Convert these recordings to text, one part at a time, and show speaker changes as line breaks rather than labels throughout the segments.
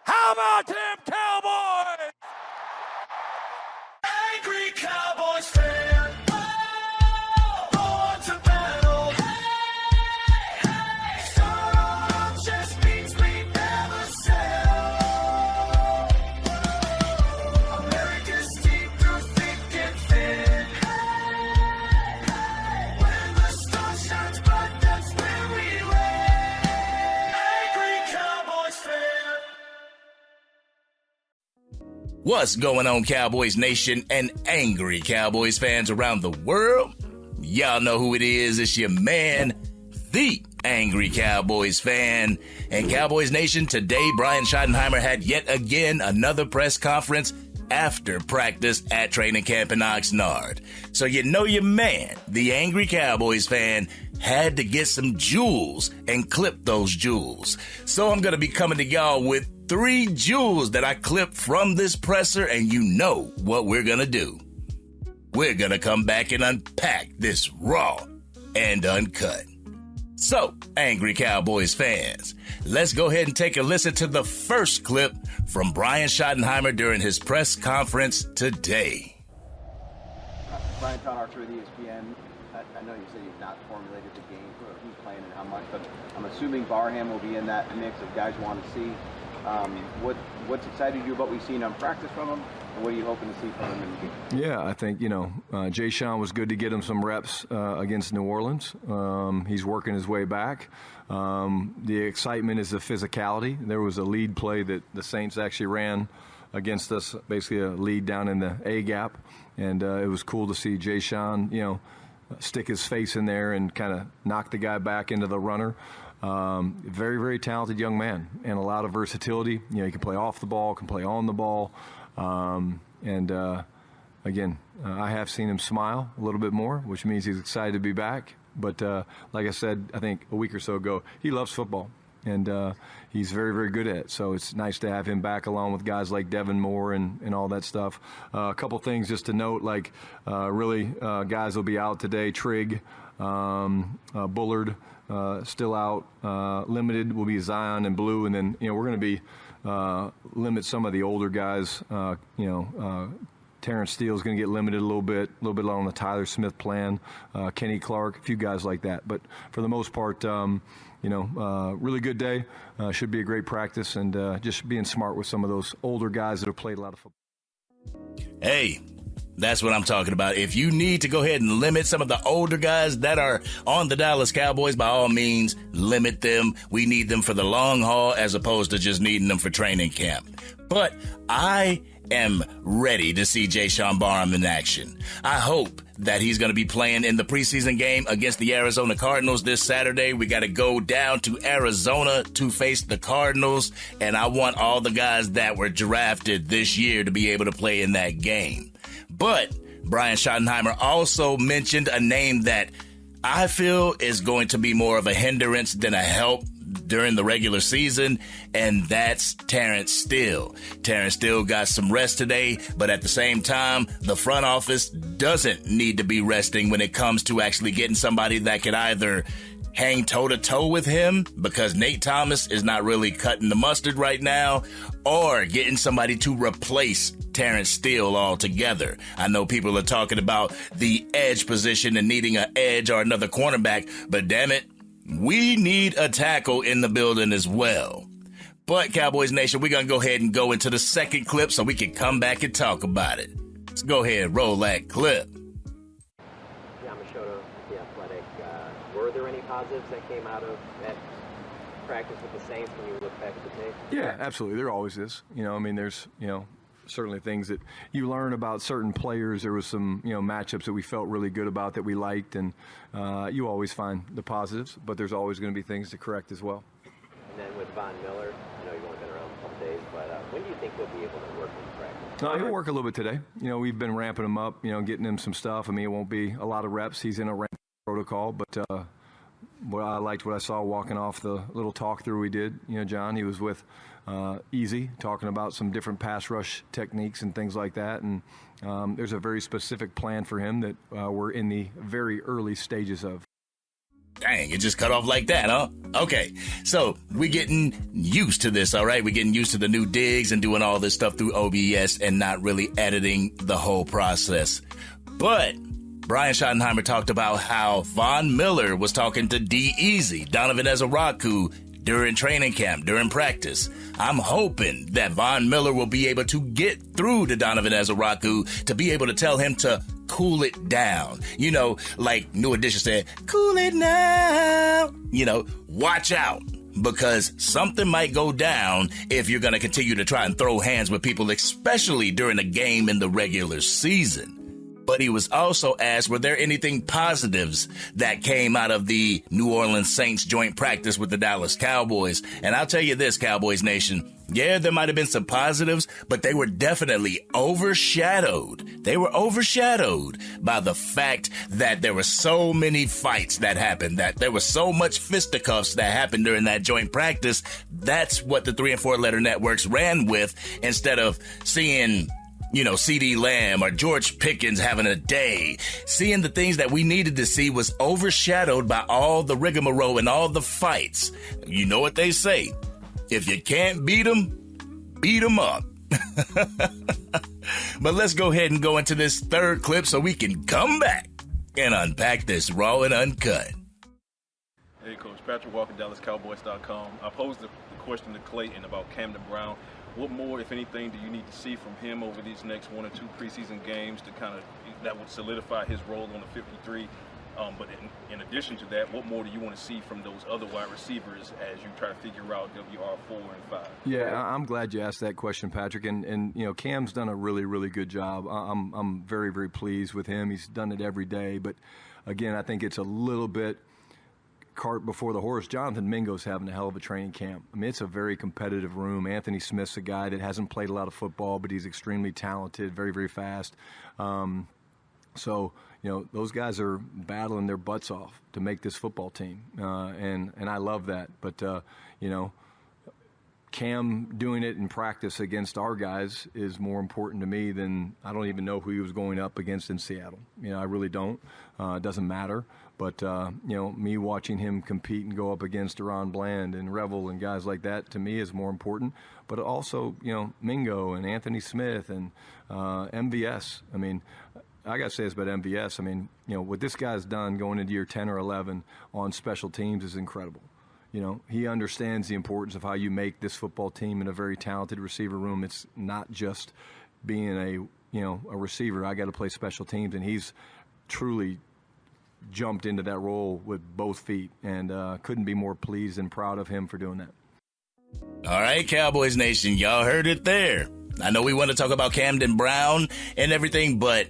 How about them Cowboys? Angry Cowboys fan. Oh, born to battle. Hey, hey, some just means we never sell. America's team through thick and thin. Hey, hey, when the sun shines bright, that's where we win. Angry Cowboys fan.
What's going on, Cowboys Nation and angry Cowboys fans around the world? Y'all know who it is. It's your man, the angry Cowboys fan. And Cowboys Nation, today Brian Schottenheimer had yet again another press conference after practice at training camp in Oxnard. So you know your man, the angry Cowboys fan, had to get some jewels and clip those jewels. So I'm going to be coming to y'all with 3 jewels that I clipped from this presser, and you know what we're going to do. We're going to come back and unpack this raw and uncut. So, angry Cowboys fans, let's go ahead and take a listen to the first clip from Brian Schottenheimer during his press conference today.
Brian Town Archer of the ESPN. I know you said you've not formulated the game for who's playing and how much, but I'm assuming Barham will be in that mix of guys you want to see. What's excited you about what we've seen on practice from him, and what are you hoping to see from him in the game?
Yeah, I think, Jay Sean was good to get him some reps against New Orleans. He's working his way back. The excitement is the physicality. There was a lead play that the Saints actually ran against us, basically a lead down in the A gap, and it was cool to see Jay Sean, stick his face in there and kind of knock the guy back into the runner. Very, very talented young man and a lot of versatility. He can play off the ball, can play on the ball. Again, I have seen him smile a little bit more, which means he's excited to be back. But like I said, I think a week or so ago, he loves football. And he's very, very good at it. So it's nice to have him back along with guys like Devin Moore and all that stuff. A couple things just to note, like guys will be out today. Trigg, Bullard, still out. Limited will be Zion and Blue. And then, we're going to be limit some of the older guys. Terrence Steele's going to get limited a little bit on the Tyler Smith plan. Kenny Clark, a few guys like that. But for the most part, really good day. Should be a great practice, and just being smart with some of those older guys that have played a lot of football.
Hey, that's what I'm talking about. If you need to go ahead and limit some of the older guys that are on the Dallas Cowboys, by all means, limit them. We need them for the long haul as opposed to just needing them for training camp. But I am ready to see Jayshon Barham in action. I hope that he's going to be playing in the preseason game against the Arizona Cardinals this Saturday. We got to go down to Arizona to face the Cardinals, and I want all the guys that were drafted this year to be able to play in that game. But Brian Schottenheimer also mentioned a name that I feel is going to be more of a hindrance than a help during the regular season, and that's Terrence Steele. Terrence Steele got some rest today, but at the same time, the front office doesn't need to be resting when it comes to actually getting somebody that could either hang toe-to-toe with him, because Nate Thomas is not really cutting the mustard right now, or getting somebody to replace Terrence Steele altogether. I know people are talking about the edge position and needing an edge or another cornerback, but damn it, we need a tackle in the building as well. But Cowboys Nation, we're going to go ahead and go into the second clip so we can come back and talk about it. Let's go ahead, roll that clip.
Yeah, Schotty, the Athletic. Were there any positives that came out of that practice with the Saints when you look back at the tape?
Yeah, absolutely. There always is. There's, certainly things that you learn about certain players. There was some, matchups that we felt really good about that we liked, and you always find the positives, but there's always going to be things to correct as well.
And then with Von Miller, I know you've only been around a couple days, but when do you think he'll be able to work in practice?
He'll work a little bit today. We've been ramping him up, getting him some stuff. I mean, it won't be a lot of reps. He's in a ramp protocol, but I liked what I saw walking off the little talk through we did. John, he was with Easy, talking about some different pass rush techniques and things like that. And there's a very specific plan for him that we're in the very early stages of.
Dang, it just cut off like that, huh? Okay, so we're getting used to this, all right? We're getting used to the new digs and doing all this stuff through OBS and not really editing the whole process. But Brian Schottenheimer talked about how Von Miller was talking to D-Easy, Donovan Ezaraku, during training camp, during practice. I'm hoping that Von Miller will be able to get through to Donovan Ezaraku to be able to tell him to cool it down. You know, like New Edition said, cool it now. You know, watch out, because something might go down if you're going to continue to try and throw hands with people, especially during a game in the regular season. But he was also asked, were there anything positives that came out of the New Orleans Saints joint practice with the Dallas Cowboys? And I'll tell you this, Cowboys Nation, yeah, there might have been some positives, but they were definitely overshadowed. They were overshadowed by the fact that there were so many fights that happened, that there was so much fisticuffs that happened during that joint practice. That's what the 3 and 4 letter networks ran with, instead of seeing, you know, C.D. Lamb or George Pickens having a day. Seeing the things that we needed to see was overshadowed by all the rigmarole and all the fights. You know what they say? If you can't beat them up. But let's go ahead and go into this third clip so we can come back and unpack this raw and uncut.
Hey, Coach Patrick Walker, DallasCowboys.com. I posed the question to Clayton about Camden Brown. What more, if anything, do you need to see from him over these next 1 or 2 preseason games to kind of that would solidify his role on the 53? But in addition to that, what more do you want to see from those other wide receivers as you try to figure out WR4 and 5?
Yeah, I'm glad you asked that question, Patrick. And you know, Cam's done a really, really good job. I'm very, very pleased with him. He's done it every day. But again, I think it's a little bit cart before the horse. Jonathan Mingo's having a hell of a training camp. I mean, it's a very competitive room. Anthony Smith's a guy that hasn't played a lot of football, but he's extremely talented, very, very fast. So, you know, those guys are battling their butts off to make this football team, and I love that. But, you know, Cam doing it in practice against our guys is more important to me than I don't even know who he was going up against in Seattle. You know, I really don't. It doesn't matter. But, you know, me watching him compete and go up against Deron Bland and Revel and guys like that, to me, is more important. But also, you know, Mingo and Anthony Smith and MVS. I mean, I got to say this about MVS. I mean, you know, what this guy's done going into year 10 or 11 on special teams is incredible. You know, he understands the importance of how you make this football team in a very talented receiver room. It's not just being a receiver. I got to play special teams, and he's truly jumped into that role with both feet, and couldn't be more pleased and proud of him for doing that.
All right, Cowboys Nation, y'all heard it there. I know we want to talk about Camden Brown and everything, but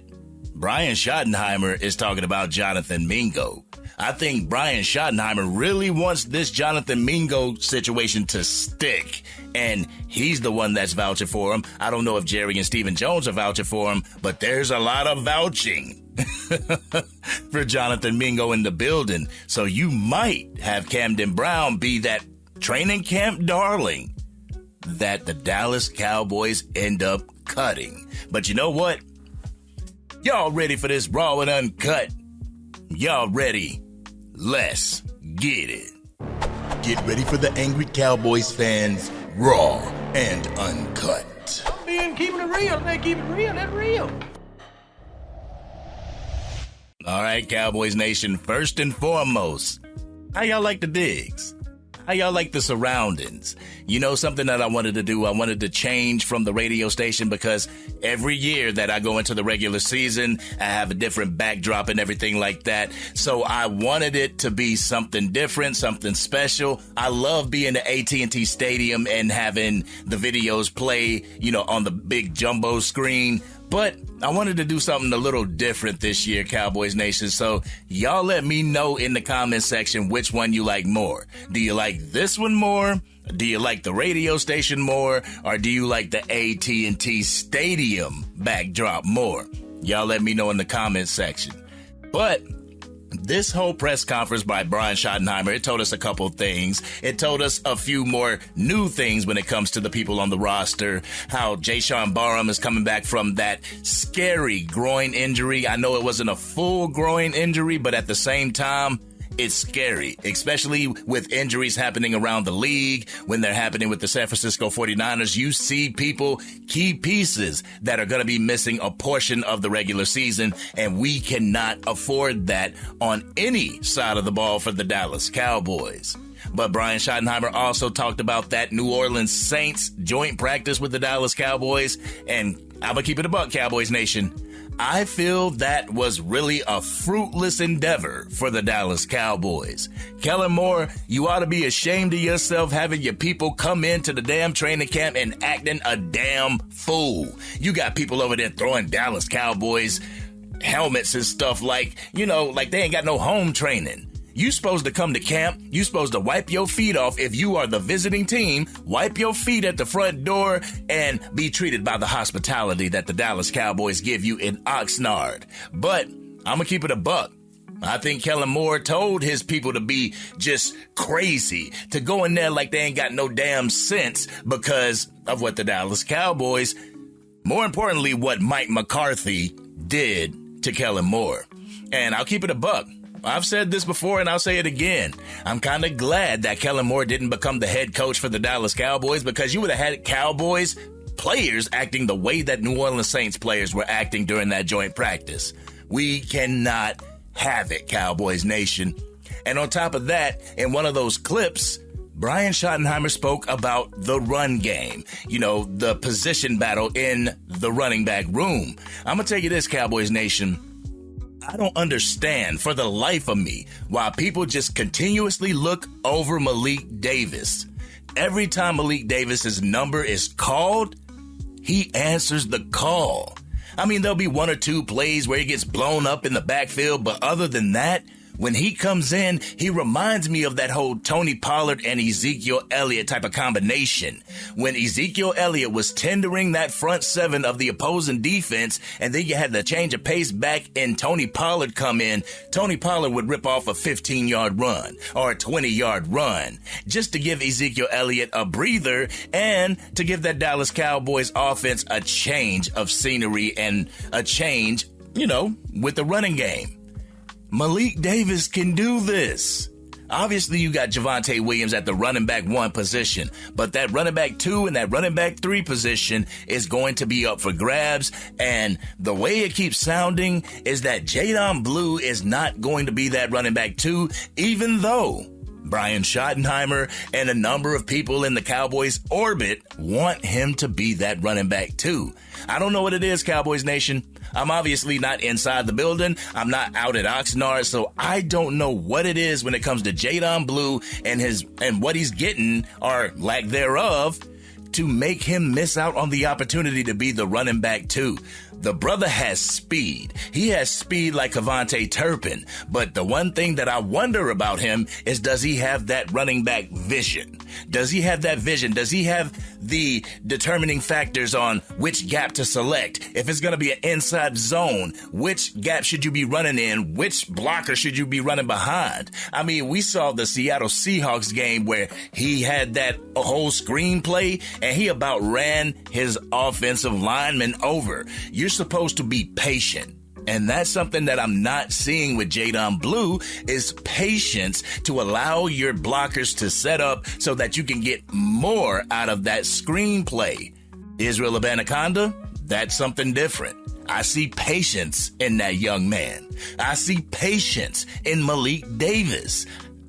Brian Schottenheimer is talking about Jonathan Mingo. I think Brian Schottenheimer really wants this Jonathan Mingo situation to stick, and he's the one that's vouching for him. I don't know if Jerry and Stephen Jones are vouching for him, but there's a lot of vouching for Jonathan Mingo in the building. So you might have Camden Brown be that training camp darling that the Dallas Cowboys end up cutting. But you know what? Y'all ready for this raw and uncut? Y'all ready? Let's get it. Get ready for the Angry Cowboys fans, raw and uncut.
Man, keeping it real. They keep it real. That's real.
All right, Cowboys Nation, first and foremost, how y'all like the digs? How y'all like the surroundings? You know, something that I wanted to do, I wanted to change from the radio station, because every year that I go into the regular season, I have a different backdrop and everything like that. So I wanted it to be something different, something special. I love being at AT&T Stadium and having the videos play, you know, on the big jumbo screen. But I wanted to do something a little different this year, Cowboys Nation. So y'all let me know in the comment section which one you like more. Do you like this one more? Do you like the radio station more? Or do you like the AT&T Stadium backdrop more? Y'all let me know in the comment section. But this whole press conference by Brian Schottenheimer, it told us a couple things. It told us a few more new things when it comes to the people on the roster. How Jayshawn Barham is coming back from that scary groin injury. I know it wasn't a full groin injury, but at the same time, it's scary, especially with injuries happening around the league. When they're happening with the San Francisco 49ers, you see people, key pieces that are going to be missing a portion of the regular season, and we cannot afford that on any side of the ball for the Dallas Cowboys. But Brian Schottenheimer also talked about that New Orleans Saints joint practice with the Dallas Cowboys, and I'm going to keep it a buck, Cowboys Nation. I feel that was really a fruitless endeavor for the Dallas Cowboys. Kellen Moore, you ought to be ashamed of yourself having your people come into the damn training camp and acting a damn fool. You got people over there throwing Dallas Cowboys helmets and stuff like they ain't got no home training. You supposed to come to camp. You supposed to wipe your feet off if you are the visiting team. Wipe your feet at the front door and be treated by the hospitality that the Dallas Cowboys give you in Oxnard. But I'm going to keep it a buck. I think Kellen Moore told his people to be just crazy, to go in there like they ain't got no damn sense because of what the Dallas Cowboys, more importantly, what Mike McCarthy did to Kellen Moore. And I'll keep it a buck. I've said this before and I'll say it again. I'm kind of glad that Kellen Moore didn't become the head coach for the Dallas Cowboys, because you would have had Cowboys players acting the way that New Orleans Saints players were acting during that joint practice. We cannot have it, Cowboys Nation. And on top of that, in one of those clips, Brian Schottenheimer spoke about the run game, the position battle in the running back room. I'm going to tell you this, Cowboys Nation. I don't understand for the life of me why people just continuously look over Malik Davis. Every time Malik Davis's number is called, he answers the call. I mean, there'll be one or two plays where he gets blown up in the backfield, but other than that, when he comes in, he reminds me of that whole Tony Pollard and Ezekiel Elliott type of combination. When Ezekiel Elliott was tendering that front seven of the opposing defense, and then you had the change of pace back and Tony Pollard come in, Tony Pollard would rip off a 15-yard run or a 20-yard run just to give Ezekiel Elliott a breather and to give that Dallas Cowboys offense a change of scenery and a change, with the running game. Malik Davis can do this. Obviously, you got Javonte Williams at the running back 1 position, but that running back 2 and that running back 3 position is going to be up for grabs. And the way it keeps sounding is that Jadon Blue is not going to be that running back 2, even though Brian Schottenheimer and a number of people in the Cowboys orbit want him to be that running back 2. I don't know what it is, Cowboys Nation. I'm obviously not inside the building. I'm not out at Oxnard, so I don't know what it is when it comes to Jadon Blue and what he's getting, or lack thereof, to make him miss out on the opportunity to be the running back 2. The brother has speed. He has speed like Avante Turpin. But the one thing that I wonder about him is, does he have that running back vision? Does he have that vision? Does he have the determining factors on which gap to select? If it's going to be an inside zone, which gap should you be running in? Which blocker should you be running behind? I mean, we saw the Seattle Seahawks game where he had that whole screenplay and he about ran his offensive lineman over. You're supposed to be patient. And that's something that I'm not seeing with Jadon Blue, is patience to allow your blockers to set up so that you can get more out of that screenplay. Israel Abanikanda, that's something different. I see patience in that young man. I see patience in Malik Davis.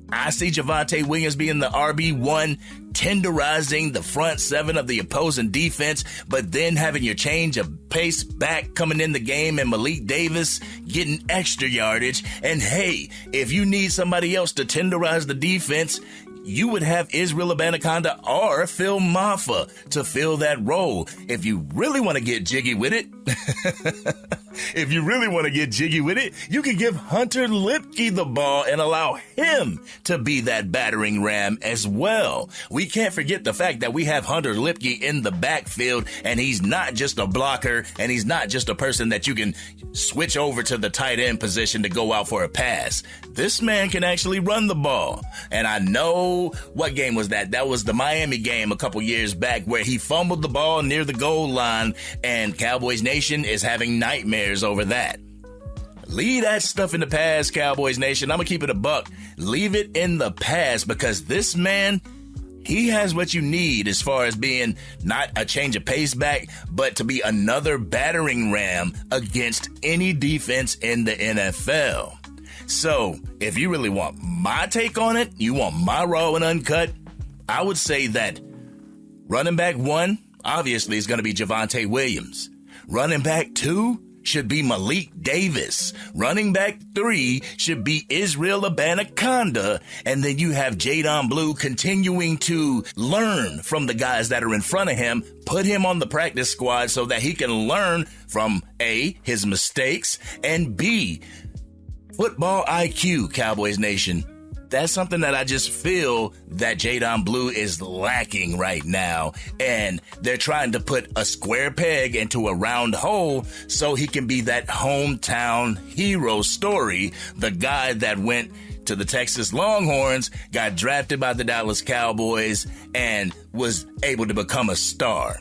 I see Javonte Williams being the RB1, tenderizing the front seven of the opposing defense, but then having your change of pace back coming in the game and Malik Davis getting extra yardage. And hey, if you need somebody else to tenderize the defense, you would have Israel Abanikanda or Phil Maffa to fill that role. If you really want to get jiggy with it, you can give Hunter Lipke the ball and allow him to be that battering ram as well. We can't forget the fact that we have Hunter Lipke in the backfield, and he's not just a blocker, and he's not just a person that you can switch over to the tight end position to go out for a pass. This man can actually run the ball. And I know, what game was that? That was the Miami game a couple years back where he fumbled the ball near the goal line, and Cowboys Nation is having nightmares over that. Leave that stuff in the past, Cowboys Nation. I'm going to keep it a buck. Leave it in the past because this man, he has what you need as far as being not a change of pace back, but to be another battering ram against any defense in the NFL. So if you really want my take on it, you want my raw and uncut, I would say that running back 1, obviously, is going to be Javonte Williams. Running back 2 should be Malik Davis. Running back 3 should be Israel Abanaconda. And then you have Jadon Blue continuing to learn from the guys that are in front of him, put him on the practice squad so that he can learn from A, his mistakes, and B, football IQ, Cowboys Nation. That's something that I just feel that Jadon Blue is lacking right now. And they're trying to put a square peg into a round hole so he can be that hometown hero story. The guy that went to the Texas Longhorns, got drafted by the Dallas Cowboys, and was able to become a star.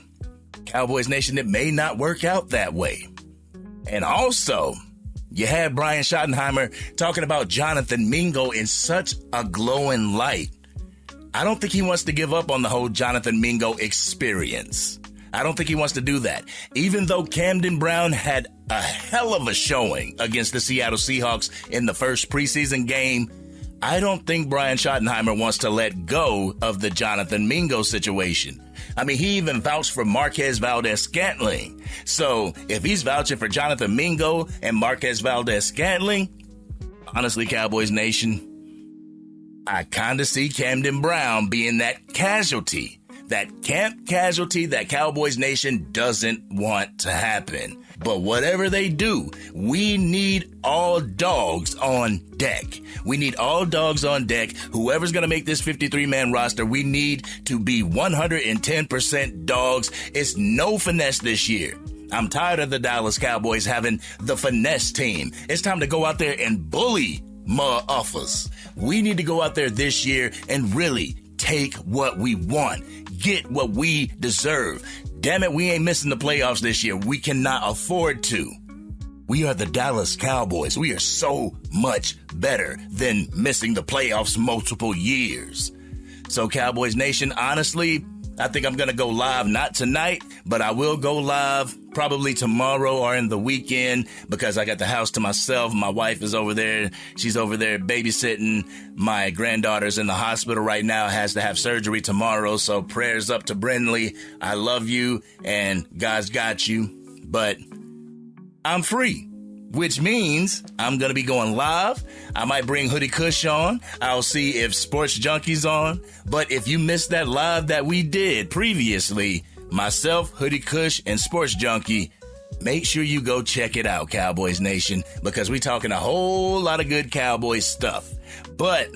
Cowboys Nation, it may not work out that way. And also, you had Brian Schottenheimer talking about Jonathan Mingo in such a glowing light. I don't think he wants to give up on the whole Jonathan Mingo experience. I don't think he wants to do that. Even though Camden Brown had a hell of a showing against the Seattle Seahawks in the first preseason game, I don't think Brian Schottenheimer wants to let go of the Jonathan Mingo situation. I mean, he even vouched for Marquez Valdez-Scantling. So if he's vouching for Jonathan Mingo and Marquez Valdez-Scantling, honestly, Cowboys Nation, I kind of see Camden Brown being that casualty, that camp casualty that Cowboys Nation doesn't want to happen. But whatever they do, we need all dogs on deck. We need all dogs on deck. Whoever's going to make this 53-man roster, we need to be 110% dogs. It's no finesse this year. I'm tired of the Dallas Cowboys having the finesse team. It's time to go out there and bully motherfuckers. We need to go out there this year and really take what we want, get what we deserve. Damn it, we ain't missing the playoffs this year. We cannot afford to. We are the Dallas Cowboys. We are so much better than missing the playoffs multiple years. So Cowboys Nation, honestly, I think I'm going to go live, not tonight, but I will go live probably tomorrow or in the weekend because I got the house to myself. My wife is over there. She's over there babysitting. My granddaughter's in the hospital right now, has to have surgery tomorrow. So prayers up to Brindley. I love you and God's got you. But I'm free, which means I'm going to be going live. I might bring Hoodie Kush on. I'll see if Sports Junkie's on. But if you missed that live that we did previously, myself, Hoodie Kush, and Sports Junkie, make sure you go check it out, Cowboys Nation, because we're talking a whole lot of good Cowboys stuff. But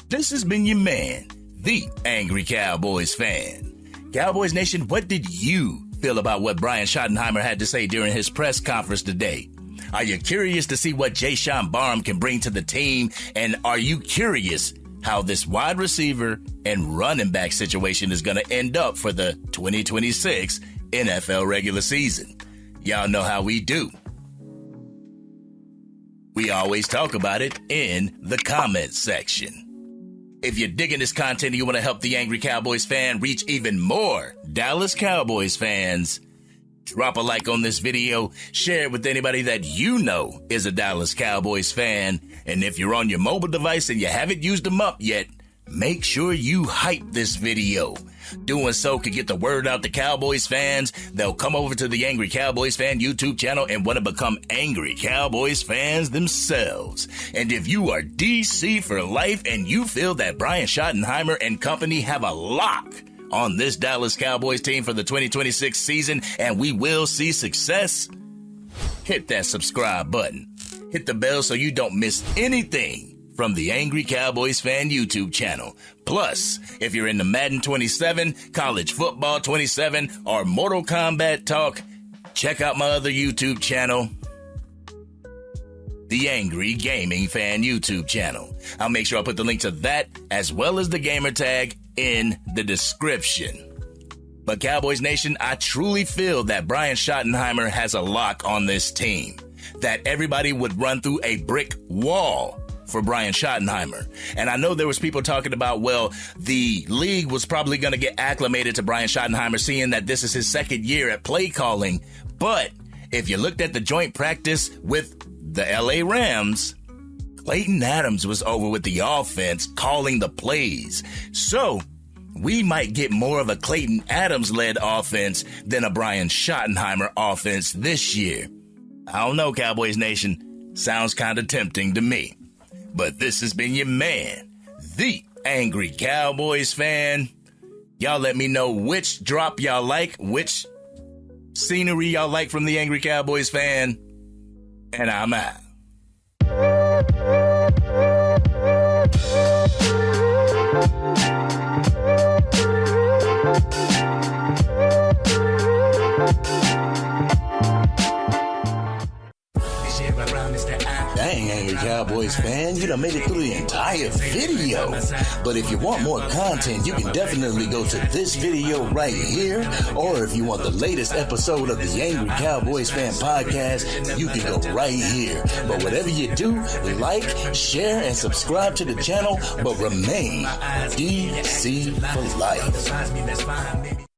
this has been your man, the Angry Cowboys fan. Cowboys Nation, what did you feel about what Brian Schottenheimer had to say during his press conference today? Are you curious to see what Jayshon Barham can bring to the team? And are you curious how this wide receiver and running back situation is going to end up for the 2026 NFL regular season? Y'all know how we do. We always talk about it in the comments section. If you're digging this content and you want to help the Angry Cowboys fan reach even more Dallas Cowboys fans, drop a like on this video, share it with anybody that you know is a Dallas Cowboys fan, and if you're on your mobile device and you haven't used them up yet, make sure you hype this video. Doing so could get the word out to Cowboys fans. They'll come over to the Angry Cowboys Fan YouTube channel and want to become Angry Cowboys fans themselves. And if you are DC for life and you feel that Brian Schottenheimer and company have a lock on this Dallas Cowboys team for the 2026 season and we will see success, hit that subscribe button. Hit the bell so you don't miss anything from the Angry Cowboys Fan YouTube channel. Plus, if you're into Madden 27, College Football 27, or Mortal Kombat Talk, check out my other YouTube channel, the Angry Gaming Fan YouTube channel. I'll make sure I put the link to that as well as the gamer tag in the description. But Cowboys Nation, I truly feel that Brian Schottenheimer has a lock on this team. that everybody would run through a brick wall for Brian Schottenheimer. And I know there was people talking about, well, the league was probably going to get acclimated to Brian Schottenheimer, seeing that this is his second year at play calling. But if you looked at the joint practice with the LA Rams, Clayton Adams was over with the offense calling the plays. So we might get more of a Clayton Adams-led offense than a Brian Schottenheimer offense this year. I don't know, Cowboys Nation. Sounds kind of tempting to me. But this has been your man, the Angry Cowboys fan. Y'all let me know which drop y'all like, which scenery y'all like from the Angry Cowboys fan. And I'm out. Dang, Angry Cowboys fan, you done made it through the entire video. But if you want more content, you can definitely go to this video right here. Or if you want the latest episode of the Angry Cowboys fan podcast, you can go right here. But whatever you do, like, share, and subscribe to the channel, but remain DC for life.